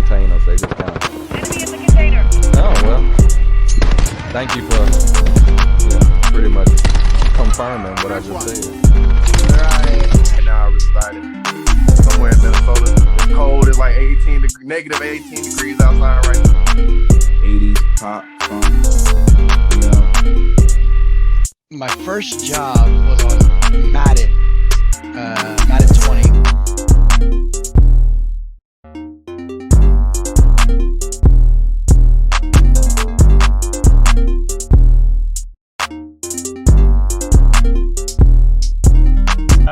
container, so they just kind of. Enemy in the container. Oh well. Thank you for, pretty much confirming what I just said. Where I am right now, I resided somewhere in Minnesota. It's cold. It's like negative 18 degrees outside right now. 80s pop funk, you know. My first job was on Madden 20.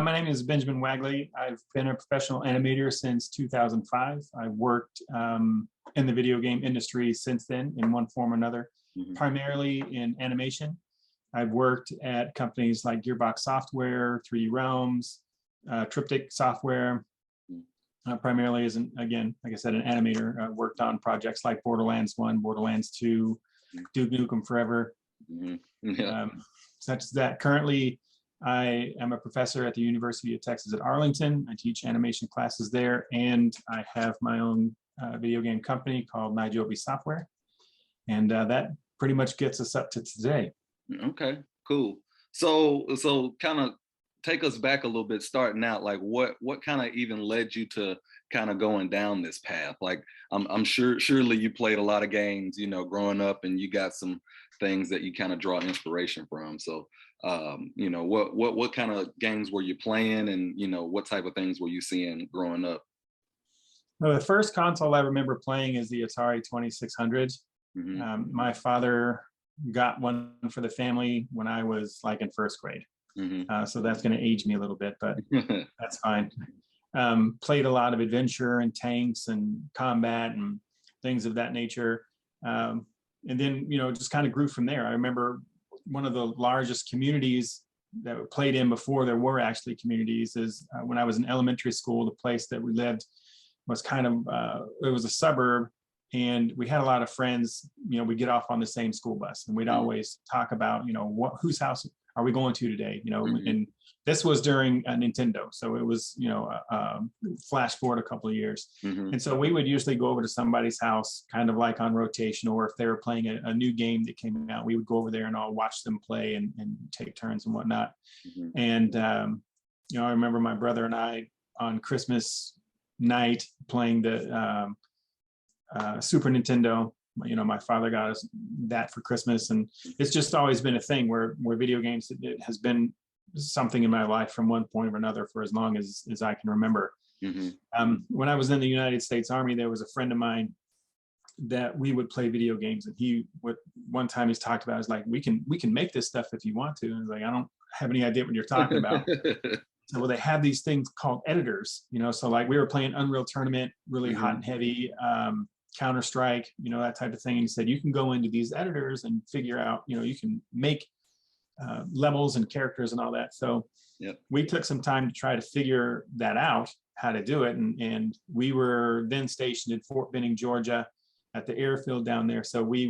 My name is Benjamin Wagley. I've been a professional animator since 2005. I've worked in the video game industry since then in one form or another, primarily in animation. I've worked at companies like Gearbox Software, 3D Realms, Triptych Software, primarily as, again, like I said, an animator. Worked on projects like Borderlands 1, Borderlands 2, Duke Nukem Forever, such as that. Currently, I am a professor at the University of Texas at Arlington. I teach animation classes there, and I have my own video game company called Nijobe Software. And that pretty much gets us up to today. Okay, cool. So kind of take us back a little bit, starting out, like what kind of even led you to kind of going down this path? Like I'm sure surely you played a lot of games, you know, growing up, and you got some things that you kind of draw inspiration from. So you know, what kind of games were you playing, and you know, what type of things were you seeing growing up? Well, the first console I remember playing is the Atari 2600. My father got one for the family when I was like in first grade. So that's going to age me a little bit, but that's fine. Played a lot of adventure and tanks and combat and things of that nature. And then, you know, just kind of grew from there. I remember one of the largest communities that we played in before there were actually communities is when I was in elementary school. The place that we lived was kind of, it was a suburb, and we had a lot of friends. You know, we'd get off on the same school bus, and we'd always talk about, you know, whose house are we going to today? You know, and this was during Nintendo. So it was, you know, flash forward a couple of years. And so we would usually go over to somebody's house kind of like on rotation, or if they were playing a new game that came out, we would go over there and all watch them play and take turns and whatnot. And, you know, I remember my brother and I on Christmas night playing the Super Nintendo. You know, my father got us that for Christmas, and it's just always been a thing where video games, it has been something in my life from one point or another for as long as I can remember. When I was in the United States Army, there was a friend of mine that we would play video games, and one time he's talked about is like, we can make this stuff if you want to. And I was like, I don't have any idea what you're talking about. So, well, they have these things called editors, you know, so like we were playing Unreal Tournament, really hot and heavy, Counter-Strike, you know, that type of thing. And he said, you can go into these editors and figure out, you know, you can make levels and characters and all that. So we took some time to try to figure that out, how to do it. And we were then stationed in Fort Benning, Georgia, at the airfield down there. So we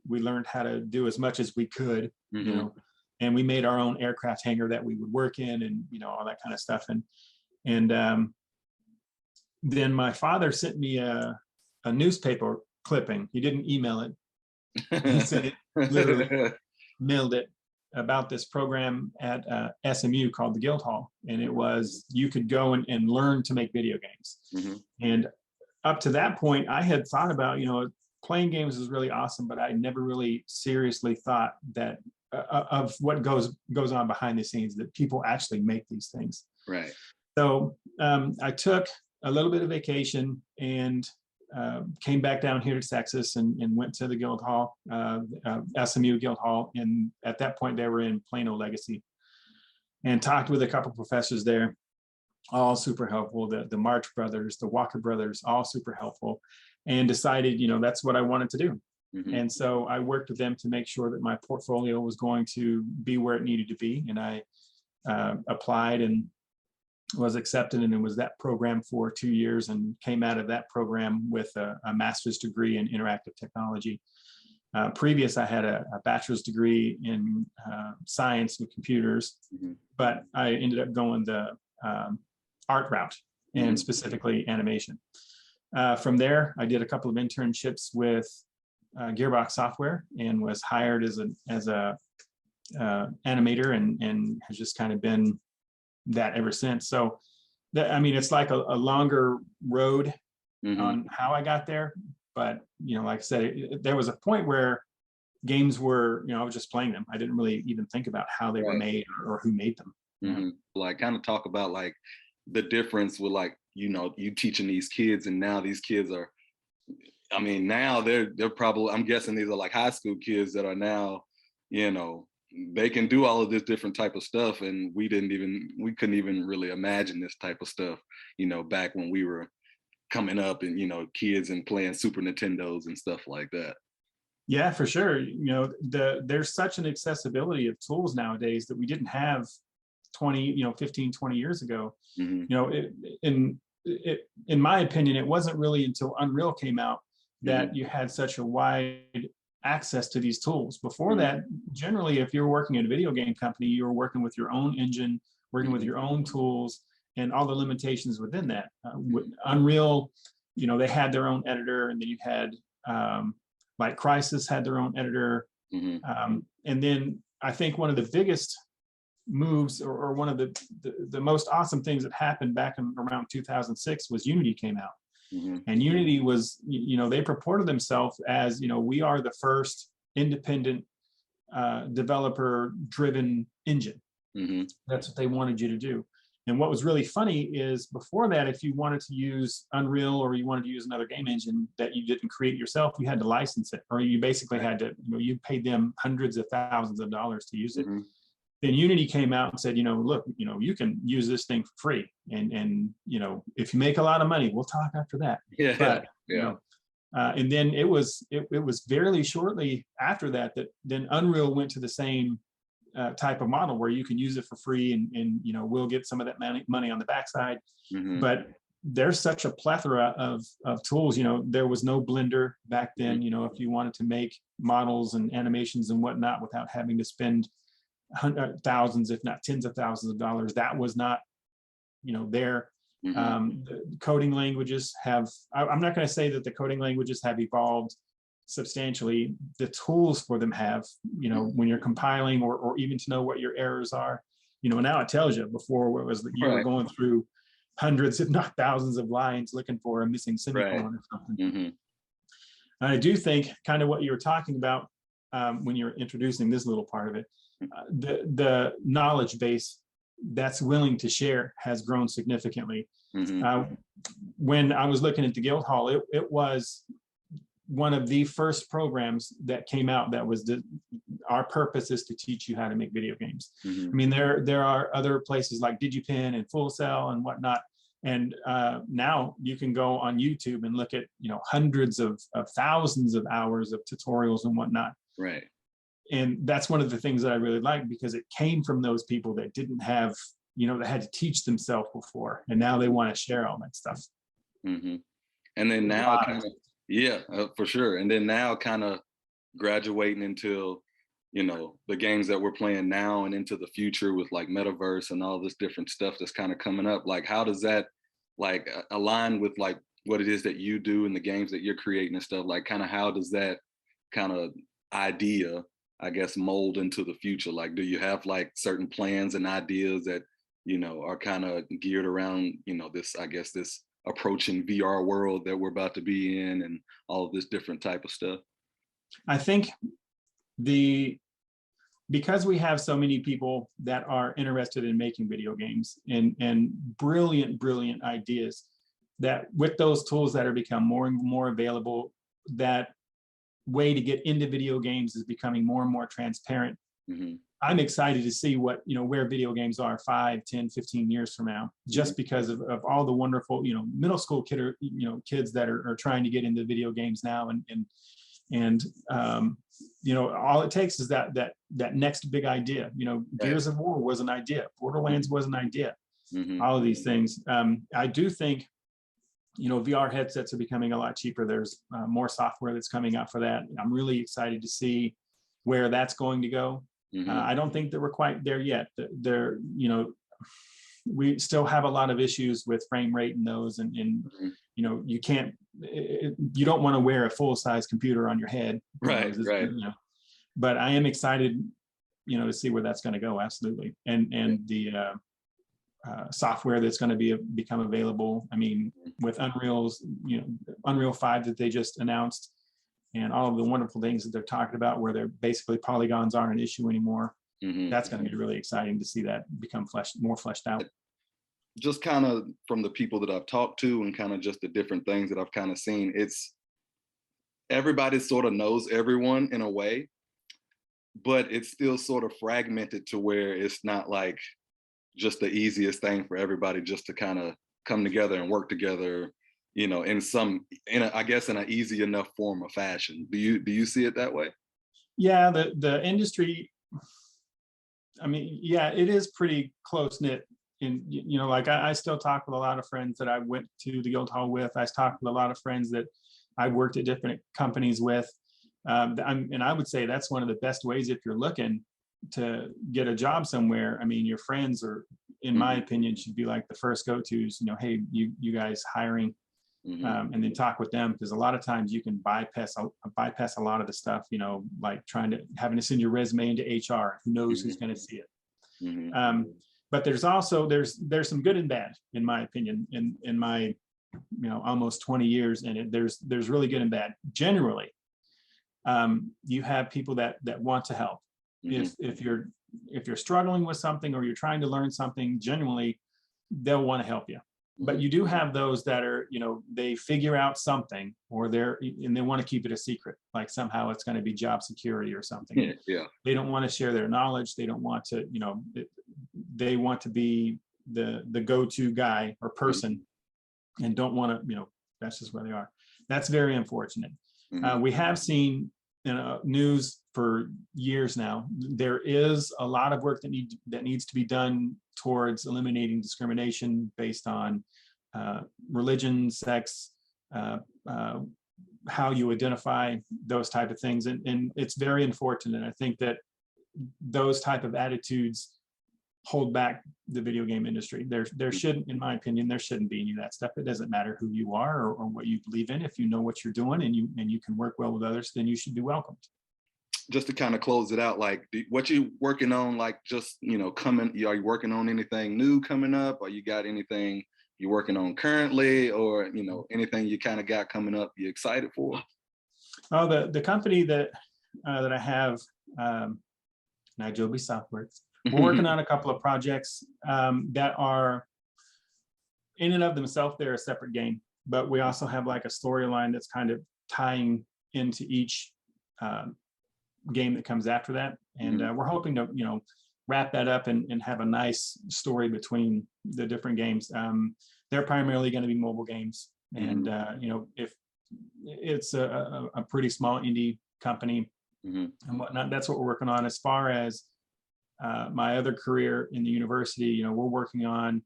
learned how to do as much as we could, you know, and we made our own aircraft hangar that we would work in, and, you know, all that kind of stuff. And then my father sent me a newspaper clipping. He didn't email it. He sent it, literally mailed it, about this program at SMU called the Guildhall. And it was, you could go and learn to make video games. And up to that point, I had thought about, you know, playing games is really awesome, but I never really seriously thought that of what goes on behind the scenes, that people actually make these things. Right. So I took a little bit of vacation and came back down here to Texas and went to the Guildhall, SMU Guildhall. And at that point, they were in Plano Legacy, and talked with a couple professors there, all super helpful. The March brothers, the Walker brothers, all super helpful, and decided, you know, that's what I wanted to do. And so I worked with them to make sure that my portfolio was going to be where it needed to be. And I applied and was accepted, and it was that program for 2 years, and came out of that program with a master's degree in interactive technology. Previous, I had a bachelor's degree in science with computers, but I ended up going the art route, and specifically animation. From there, I did a couple of internships with Gearbox Software and was hired as a animator, and has just kind of been that ever since. So that, I mean, it's like a longer road on how I got there. But, you know, like I said, there was a point where games were, you know, I was just playing them. I didn't really even think about how they were made or who made them. Like, kind of talk about like the difference with, like, you know, you teaching these kids, and now these kids are, I mean, now they're probably, I'm guessing these are like high school kids that are now, you know, they can do all of this different type of stuff, and we couldn't even really imagine this type of stuff, you know, back when we were coming up, and, you know, kids and playing Super Nintendos and stuff like that. Yeah, for sure. You know, there's such an accessibility of tools nowadays that we didn't have 15, 20 years ago. You know, in my opinion, it wasn't really until Unreal came out that you had such a wide access to these tools. Before that, generally, if you're working at a video game company, you were working with your own engine, working with your own tools, and all the limitations within that. With Unreal, you know, they had their own editor, and then you had like Crysis had their own editor. And then I think one of the biggest moves, or one of the most awesome things that happened back in around 2006 was Unity came out. And Unity was, you know, they purported themselves as, you know, we are the first independent developer driven engine. That's what they wanted you to do. And what was really funny is, before that, if you wanted to use Unreal or you wanted to use another game engine that you didn't create yourself, you had to license it, or you basically had to, you know, you paid them hundreds of thousands of dollars to use it. Then Unity came out and said, you know, look, you know, you can use this thing for free, and you know, if you make a lot of money, we'll talk after that. But, you know, and then it was fairly shortly after that then Unreal went to the same type of model where you can use it for free, and you know, we'll get some of that money on the backside. But there's such a plethora of tools. You know, there was no Blender back then. You know, if you wanted to make models and animations and whatnot without having to spend thousands, if not tens of thousands of dollars, that was not, you know, there. The coding languages have, I'm not going to say that the coding languages have evolved substantially. The tools for them have, you know, when you're compiling, or even to know what your errors are, you know, now it tells you. Before, it was that you were going through hundreds, if not thousands of lines looking for a missing semicolon or something. And I do think kind of what you were talking about when you're introducing this little part of it, the knowledge base that's willing to share has grown significantly. When I was looking at the Guildhall, it was one of the first programs that came out that was our purpose is to teach you how to make video games. I mean, there are other places like DigiPen and Full Sail and whatnot, and now you can go on YouTube and look at, you know, hundreds of thousands of hours of tutorials and whatnot. And that's one of the things that I really like, because it came from those people that didn't have, you know, that had to teach themselves before, and now they want to share all that stuff. And then now, for sure. And then now, kind of graduating into, you know, the games that we're playing now and into the future with like metaverse and all this different stuff that's kind of coming up. Like, how does that like align with like what it is that you do in the games that you're creating and stuff? Like, kind of how does that kind of idea, I guess, mold into the future? Like, do you have like certain plans and ideas that, you know, are kind of geared around, you know, this, I guess, this approaching VR world that we're about to be in, and all of this different type of stuff? I think because we have so many people that are interested in making video games and brilliant ideas, that with those tools that are become more and more available, that way to get into video games is becoming more and more transparent. I'm excited to see what, you know, where video games are 5, 10, 15 years from now, just because of all the wonderful, you know, middle school kids that are trying to get into video games now, and you know, all it takes is that next big idea. You know, Gears of War was an idea, Borderlands was an idea, all of these things. I do think, you know, VR headsets are becoming a lot cheaper. There's more software that's coming out for that. I'm really excited to see where that's going to go. I don't think that we're quite there yet. You know, we still have a lot of issues with frame rate in those, and you know, you can't, you don't want to wear a full-size computer on your head. Right, right. You know, but I am excited, you know, to see where that's going to go. Absolutely. And the software that's going to become available. I mean, with Unreal's, you know, Unreal 5 that they just announced, and all of the wonderful things that they're talking about, where they're basically polygons aren't an issue anymore. That's going to be really exciting to see that become more fleshed out. Just kind of from the people that I've talked to and kind of just the different things that I've kind of seen, it's everybody sort of knows everyone in a way, but it's still sort of fragmented to where it's not like just the easiest thing for everybody just to kind of come together and work together, you know, I guess in an easy enough form of fashion. Do you see it that way? Yeah, the industry, I mean, yeah, it is pretty close knit. And, you know, like I still talk with a lot of friends that I went to the Guildhall with. I talked with a lot of friends that I worked at different companies with. And I would say that's one of the best ways if you're looking to get a job somewhere. I mean, your friends are, in my opinion, should be like the first go-tos, you know, hey, you guys hiring, and then talk with them, because a lot of times you can bypass a lot of the stuff, you know, like having to send your resume into HR. Who knows who's going to see it? But there's also there's some good and bad, in my opinion, in my, you know, almost 20 years in it. There's really good and bad. Generally, you have people that want to help. If you're struggling with something, or you're trying to learn something, genuinely, they'll want to help you. But you do have those that are, you know, they figure out something, or they want to keep it a secret, like somehow it's going to be job security or something. Yeah. They don't want to share their knowledge. They don't want to, you know, they want to be the go-to guy or person, and don't want to, you know, that's just where they are. That's very unfortunate. We have seen news for years now. There is a lot of work that needs to be done towards eliminating discrimination based on religion, sex, how you identify, those type of things, and it's very unfortunate. I think that those type of attitudes hold back the video game industry. There shouldn't, in my opinion, there shouldn't be any of that stuff. It doesn't matter who you are or what you believe in. If you know what you're doing and you can work well with others, then you should be welcomed. Just to kind of close it out, like what you working on, like just, you know, are you working on anything new coming up? Or you got anything you're working on currently, or, you know, anything you kind of got coming up you excited for? Oh, the company that I have, Nijobe Softworks, we're working on a couple of projects that are in and of themselves, they're a separate game, but we also have like a storyline that's kind of tying into each game that comes after that. And we're hoping to, you know, wrap that up and have a nice story between the different games. They're primarily going to be mobile games. And, you know, if it's a pretty small indie company and whatnot, that's what we're working on. As far as my other career in the university, you know, we're working on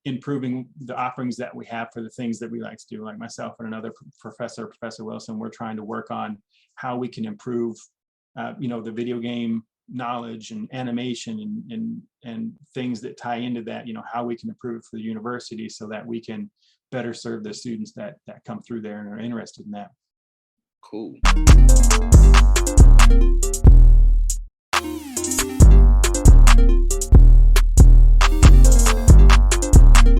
improving the offerings that we have for the things that we like to do. Like myself and another professor, Professor Wilson, we're trying to work on how we can improve, you know, the video game knowledge and animation and things that tie into that, you know, how we can improve for the university so that we can better serve the students that come through there and are interested in that. Cool.